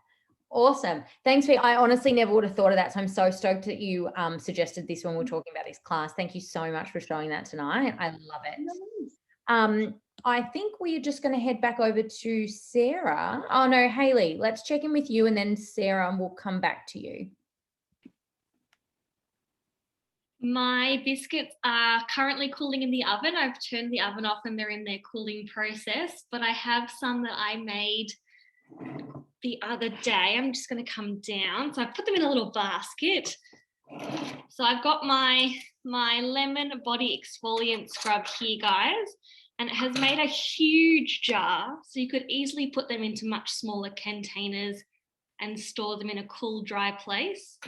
Awesome. Thanks, Fee. I honestly never would have thought of that. So I'm so stoked that you suggested this when we're talking about this class. Thank you so much for showing that tonight. I love it. I think we're just going to head back over to Sarah. Oh no, Hayley, let's check in with you and then Sarah will come back to you. My biscuits are currently cooling in the oven. I've turned the oven off and they're in their cooling process, but I have some that I made the other day. I'm just going to come down. So I put them in a little basket. So I've got my lemon body exfoliant scrub here, guys, and it has made a huge jar. So you could easily put them into much smaller containers and store them in a cool, dry place.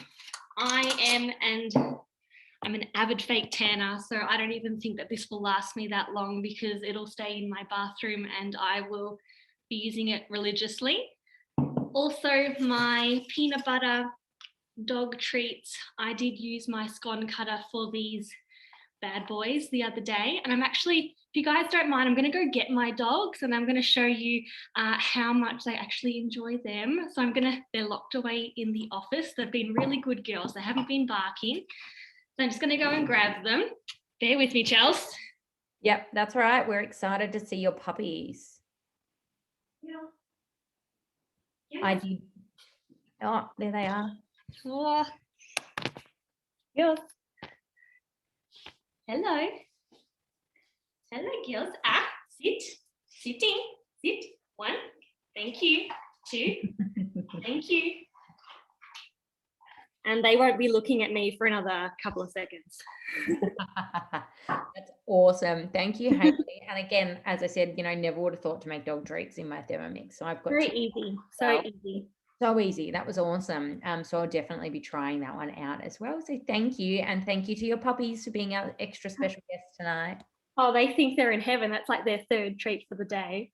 I'm an avid fake tanner, so I don't even think that this will last me that long because it'll stay in my bathroom and I will be using it religiously. Also, my peanut butter dog treats. I did use my scone cutter for these bad boys the other day, and I'm actually, if you guys don't mind, I'm going to go get my dogs and I'm going to show you how much they actually enjoy them. So they're locked away in the office. They've been really good girls. They haven't been barking. So I'm just going to go and grab them. Bear with me, Chels. Yep, that's right. We're excited to see your puppies. Yeah. I did. Oh, there they are. Oh. Yes. Hello. Hello, girls. Sit. Sitting. Sit. 1. Thank you. 2. Thank you. And they won't be looking at me for another couple of seconds. That's awesome. Thank you, Hayley. And again, as I said, never would have thought to make dog treats in my Thermomix. So I've got very easy. So easy. So easy. That was awesome. So I'll definitely be trying that one out as well. So thank you. And thank you to your puppies for being our extra special guests tonight. Oh, they think they're in heaven. That's like their 3rd treat for the day.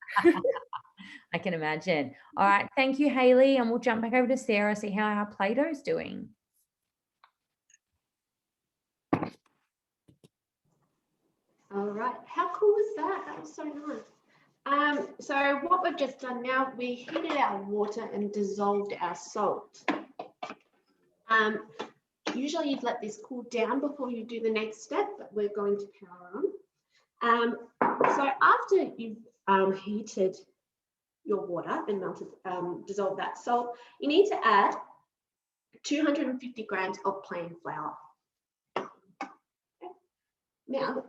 I can imagine. All right. Thank you, Hayley. And we'll jump back over to Sarah, see how our Play-Doh's doing. All right, how cool was that? That was so nice. So what we've just done now, we heated our water and dissolved our salt. Usually you'd let this cool down before you do the next step, but we're going to power on. So after you've heated your water and melted, dissolved that salt, you need to add 250 grams of plain flour. Now,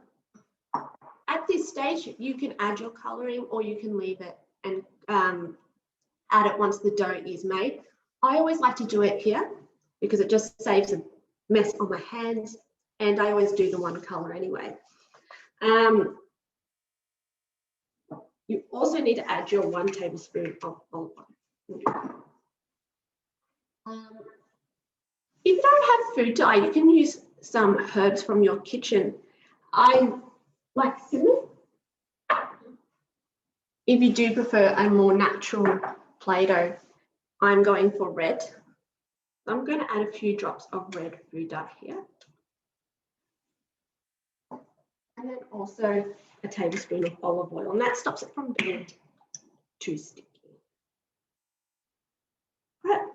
at this stage, you can add your colouring or you can leave it and add it once the dough is made. I always like to do it here because it just saves a mess on my hands, and I always do the one colour anyway. You also need to add your 1 tablespoon of olive oil. If you don't have food dye, you can use some herbs from your kitchen. I like cinnamon. If you do prefer a more natural Play-Doh, I'm going for red. I'm going to add a few drops of red food dye here. And then also a tablespoon of olive oil, and that stops it from being too sticky. Right.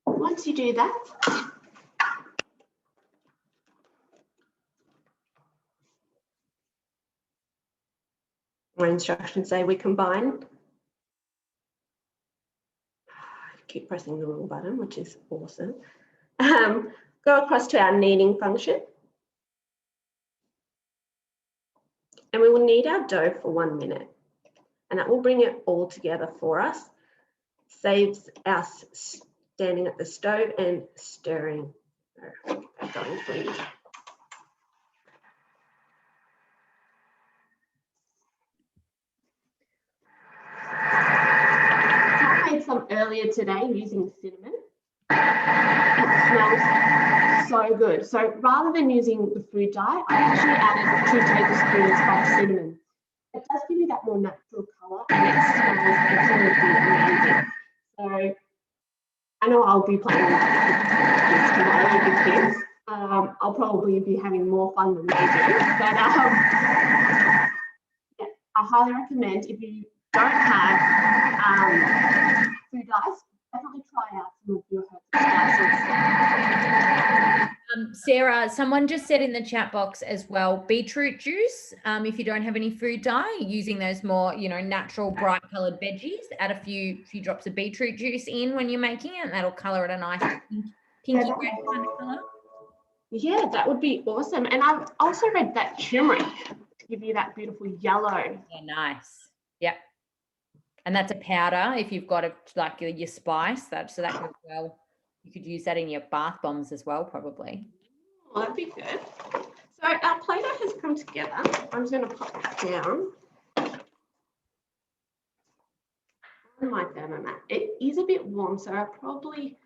Once you do that, my instructions say we combine. Keep pressing the wrong button, which is awesome. Go across to our kneading function. And we will knead our dough for 1 minute. And that will bring it all together for us. Saves us standing at the stove and stirring. Going, please. I made some earlier today using cinnamon. It smells so good. So rather than using the food dye, I actually added 2 tablespoons of cinnamon. It does give you that more natural colour and it smells absolutely amazing. So I know I'll be playing with this tomorrow with the kids. I'll probably be having more fun than they do. But yeah, I highly recommend, if you don't have food dyes, definitely try out some of your herbs and spices. Sarah, someone just said in the chat box as well, beetroot juice. If you don't have any food dye, using those more, natural bright coloured veggies, add a few drops of beetroot juice in when you're making it, and that'll colour it a nice pinky red kind of colour. Yeah, that would be awesome. And I've also read that turmeric to give you that beautiful yellow. Yeah, nice. Yep. And that's a powder if you've got it like your spice. So that goes well. You could use that in your bath bombs as well, probably. Oh, that'd be good. So our Play-Doh has come together. I'm just going to pop that down on my thermomat. It is a bit warm, so I probably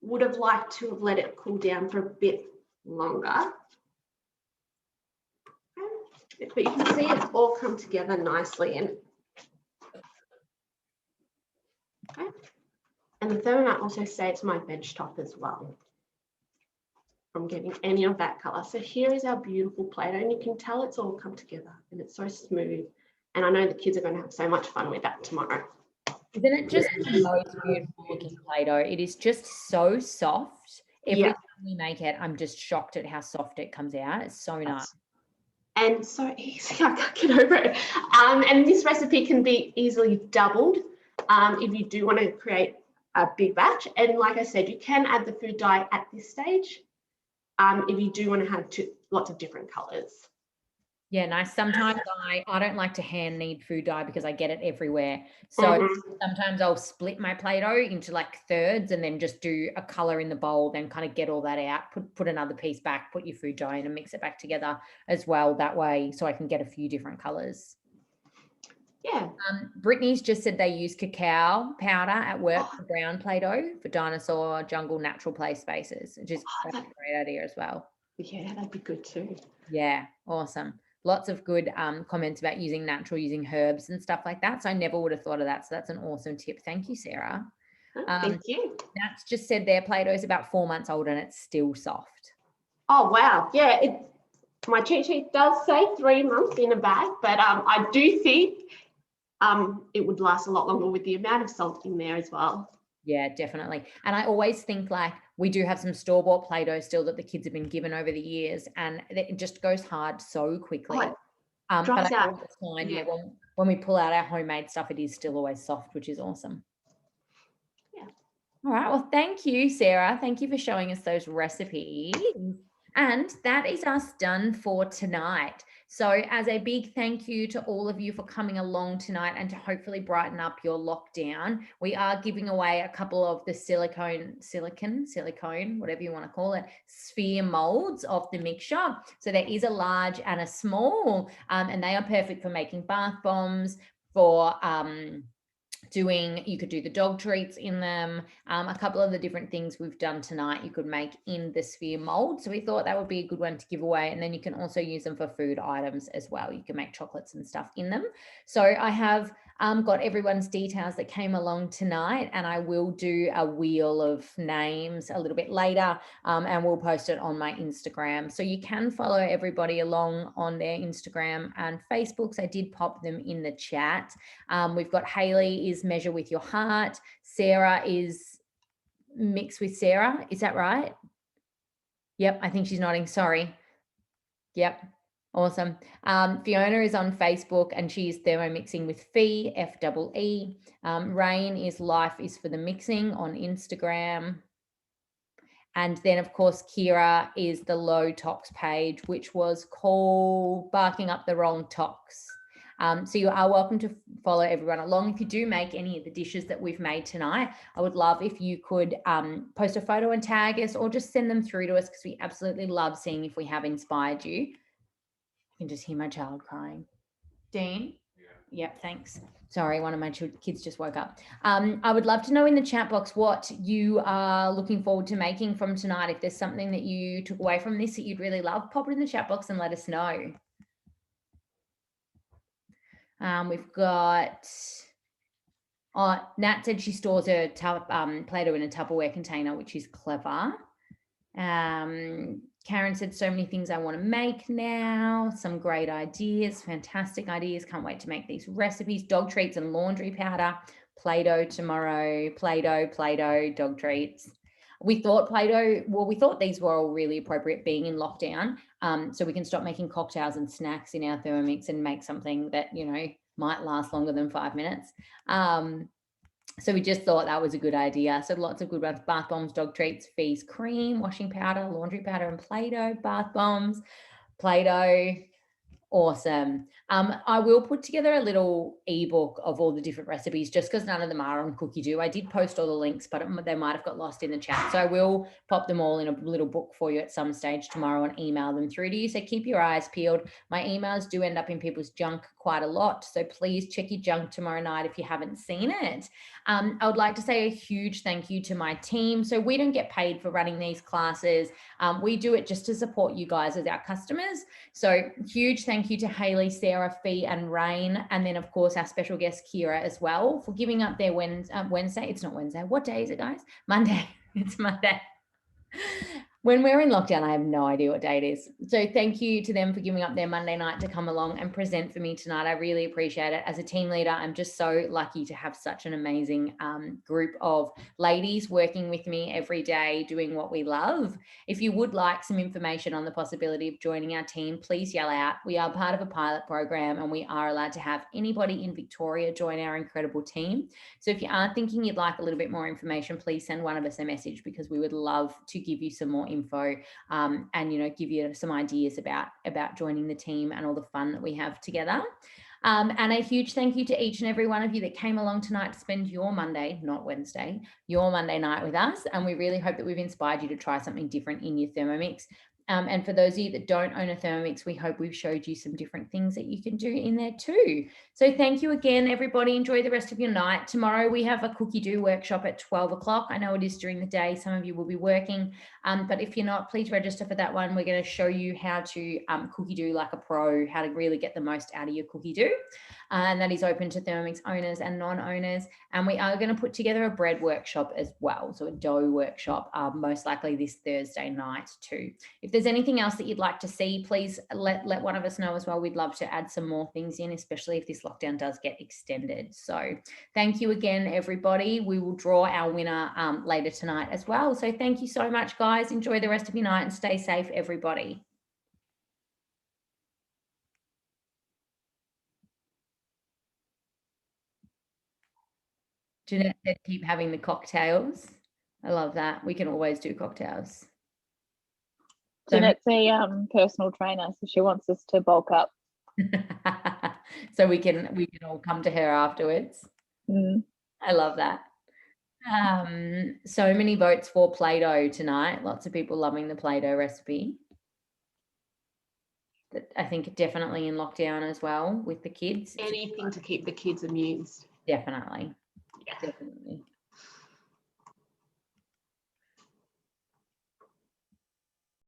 would have liked to have let it cool down for a bit longer. But you can see it's all come together nicely. And the Thermomat also saves my veg top as well from getting any of that color. So here is our beautiful Play-Doh, and you can tell it's all come together and it's so smooth. And I know the kids are going to have so much fun with that tomorrow. Isn't it just the most beautiful looking Play-Doh? It is just so soft. Every time we make it, I'm just shocked at how soft it comes out. It's so nice. And so easy, I can't get over it. And this recipe can be easily doubled if you do want to create a big batch. And like I said, you can add the food dye at this stage if you do want to have lots of different colors. Yeah, nice. Sometimes I don't like to hand knead food dye because I get it everywhere. So sometimes I'll split my Play-Doh into like thirds and then just do a color in the bowl, then kind of get all that out, put another piece back, put your food dye in and mix it back together as well that way, so I can get a few different colors. Yeah. Brittany's just said they use cacao powder at work for brown Play-Doh for dinosaur, jungle, natural play spaces, which is a great idea as well. Yeah, that'd be good too. Yeah, awesome. Lots of good comments about using natural, using herbs and stuff like that. So I never would have thought of that. So that's an awesome tip. Thank you, Sarah. Thank you. That's just said their Play-Doh is about 4 months old and it's still soft. Oh, wow. Yeah, my cheat sheet does say 3 months in a bag, but I do think it would last a lot longer with the amount of salt in there as well. Yeah, definitely. And I always think like we do have some store-bought Play-Doh still that the kids have been given over the years, and it just goes hard so quickly. Oh, but I always find, when we pull out our homemade stuff, it is still always soft, which is awesome. Yeah. All right. Well, thank you, Sarah. Thank you for showing us those recipes. And that is us done for tonight. So as a big thank you to all of you for coming along tonight and to hopefully brighten up your lockdown, we are giving away a couple of the silicone, whatever you want to call it, sphere molds of the mixture. So there is a large and a small, and they are perfect for making bath bombs, for you could do the dog treats in them. A couple of the different things we've done tonight you could make in the sphere mold. So we thought that would be a good one to give away. And then you can also use them for food items as well. You can make chocolates and stuff in them. So I have got everyone's details that came along tonight, and I will do a wheel of names a little bit later, and we'll post it on my Instagram. So you can follow everybody along on their Instagram and Facebooks. I did pop them in the chat. We've got Hayley is Measure With Your Heart. Sarah is Mix with Sarah. Is that right? Yep, I think she's nodding. Sorry. Yep. Awesome. Fiona is on Facebook and she's Thermomixing with Fee, F-E-E. Rain is Life is for the Mixing on Instagram. And then, of course, Kira is the Low Tox page, which was called Barking Up the Wrong Tox. So you are welcome to follow everyone along. If you do make any of the dishes that we've made tonight, I would love if you could post a photo and tag us, or just send them through to us, because we absolutely love seeing if we have inspired you. I can just hear my child crying. Dean? Yeah. Yep, thanks. Sorry, one of my kids just woke up. I would love to know in the chat box what you are looking forward to making from tonight. If there's something that you took away from this that you'd really love, pop it in the chat box and let us know. We've got, Nat said she stores her Play-Doh in a Tupperware container, which is clever. Karen said, so many things I want to make now. Some great ideas, fantastic ideas. Can't wait to make these recipes. Dog treats and laundry powder. Play-Doh tomorrow. Play-Doh, dog treats. We thought Play-Doh, well, we thought these were all really appropriate being in lockdown. So we can stop making cocktails and snacks in our Thermomix and make something that, you know, might last longer than 5 minutes. So we just thought that was a good idea. So lots of good ones: bath bombs, dog treats, fees, cream, washing powder, laundry powder, and Play-Doh. Bath bombs, Play-Doh. Awesome. I will put together a little ebook of all the different recipes, just because none of them are on Cookie Do. I did post all the links, but they might have got lost in the chat. So I will pop them all in a little book for you at some stage tomorrow and email them through to you. So keep your eyes peeled. My emails do end up in people's junk quite a lot. So please check your junk tomorrow night if you haven't seen it. I would like to say a huge thank you to my team. So we don't get paid for running these classes. We do it just to support you guys as our customers. So huge thank you to Hayley, Sarah, Fee, and Rain. And then, of course, our special guest, Kira, as well, for giving up their Wednesday. It's not Wednesday. What day is it, guys? Monday. It's Monday. When we're in lockdown, I have no idea what day it is. So thank you to them for giving up their Monday night to come along and present for me tonight. I really appreciate it. As a team leader, I'm just so lucky to have such an amazing group of ladies working with me every day doing what we love. If you would like some information on the possibility of joining our team, please yell out. We are part of a pilot program and we are allowed to have anybody in Victoria join our incredible team. So if you are thinking you'd like a little bit more information, please send one of us a message, because we would love to give you some more info and, you know, give you some ideas about joining the team and all the fun that we have together. And a huge thank you to each and every one of you that came along tonight to spend your Monday, not Wednesday, your Monday night with us. And we really hope that we've inspired you to try something different in your Thermomix. And for those of you that don't own a Thermomix, we hope we've showed you some different things that you can do in there too. So thank you again, everybody. Enjoy the rest of your night. Tomorrow we have a Cookie Do workshop at 12 o'clock. I know it is during the day. Some of you will be working, but if you're not, please register for that one. We're going to show you how to Cookie Do like a pro, how to really get the most out of your Cookie Do. And that is open to Thermomix owners and non-owners. And we are going to put together a bread workshop as well. So a dough workshop, most likely this Thursday night too. If there's anything else that you'd like to see, please let one of us know as well. We'd love to add some more things in, especially if this lockdown does get extended. So thank you again, everybody. We will draw our winner later tonight as well. So thank you so much, guys. Enjoy the rest of your night and stay safe, everybody. Jeanette said keep having the cocktails. I love that. We can always do cocktails. Jeanette's a personal trainer, so she wants us to bulk up. So we can all come to her afterwards. I love that. So many votes for Play-Doh tonight. Lots of people loving the Play-Doh recipe. I think definitely in lockdown as well with the kids. Anything to keep the kids amused. Definitely. Yeah. Definitely.